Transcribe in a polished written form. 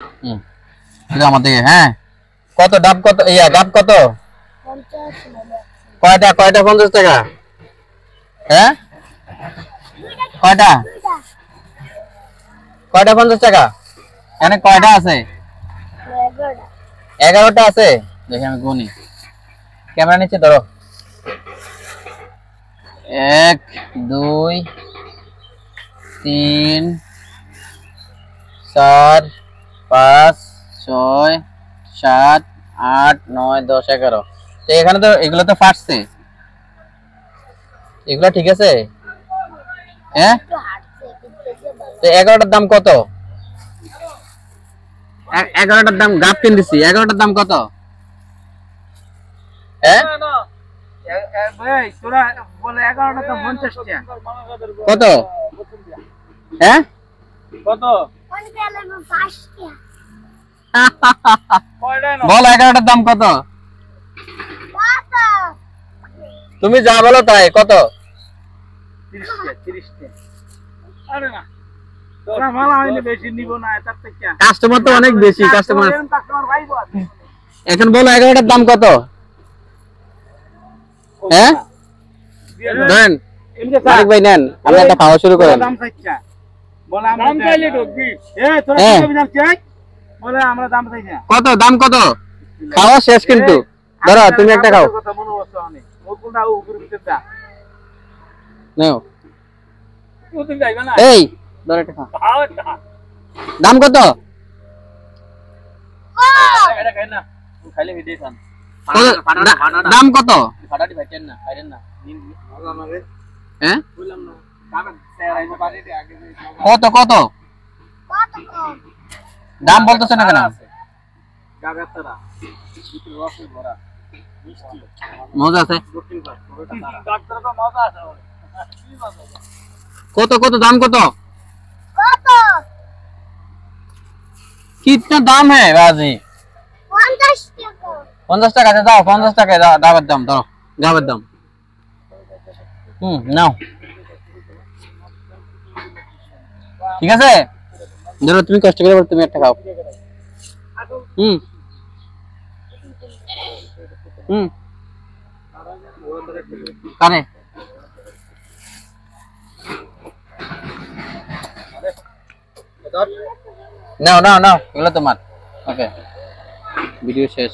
হুম, এটা আমার দিকে। হ্যাঁ, কত ডাব, কত ডাব কত? 50 কয়টা কয়টা 50 টাকা? হ্যাঁ, কয়টা কয়টা 50 টাকা? এখানে কয়টা আছে? 11টা আছে। দেখি আমি গুনি, ক্যামেরা নিচে ধরো। 1 2 3 4 5 6 7 8 9 10 11। তো এখানে তো এগুলো তো ফাটছে, এগুলো ঠিক আছে। হ্যাঁ, তো 11টার দাম কত? 11টার দাম গাপ কিনতেছি, 11টার দাম কত? হ্যাঁ, কত? হ্যাঁ, কত? বল 11টার দাম কত? তুমি যা বলো তাই, কত? 30 টা। আরে না, তোরা মালা হইলে বেশি নিব না, তার থেকে কাস্টমার তো অনেক বেশি, কাস্টমার। কাস্টমার ভাইবো আছে। এখন বলো 11টার দাম কত? হ্যাঁ, দেন মালিক ভাই নেন, আপনি একটা খাওয়া শুরু করেন। দাম চাইছা বলে আমরা দাম চাইলে ঢুকবি। তোরা হ্যাঁ। কি দাম চাই? বলে আমরা দাম চাই না। কত দাম কত? খাওয়া শেষ কিন্তু। ধরো তুমি একটা খাও। কথা মনে হচ্ছে অনেক। ওর কোনটা উপরে ভিতর দা। নাও, তুমি যাইবা না। এই ধরো একটা খাও। খাও একটা। দাম কত? এটা খাই না। তুমি খাইলে ভিডিও খান। দাম কত? ফাটাটি ভাইছেন না, খাইলেন না। মজা না রে। হ্যাঁ, বললাম না। কারণ স্যার পারে আগে কত কত? দাম বলতেছ না কেন? গাগাতরা। ভিতরে রসে ভরা। মিষ্টি। মজা আছে। ডাক্তার তো মজা আছে। কি মজা? কত কত দাম কত? कितना दाम है बाजी? 50 টাকা। 50 টাকা দাও, 50 টাকা দামের দাম ধরো, দামের দাম। নাও, ঠিক আছে। ধরো তুমি কষ্ট করে তুমি একটা খাও। হুম হুম কানে নাও নাও নাও, এগুলো তোমার। ওকে, ভিডিও শেষ।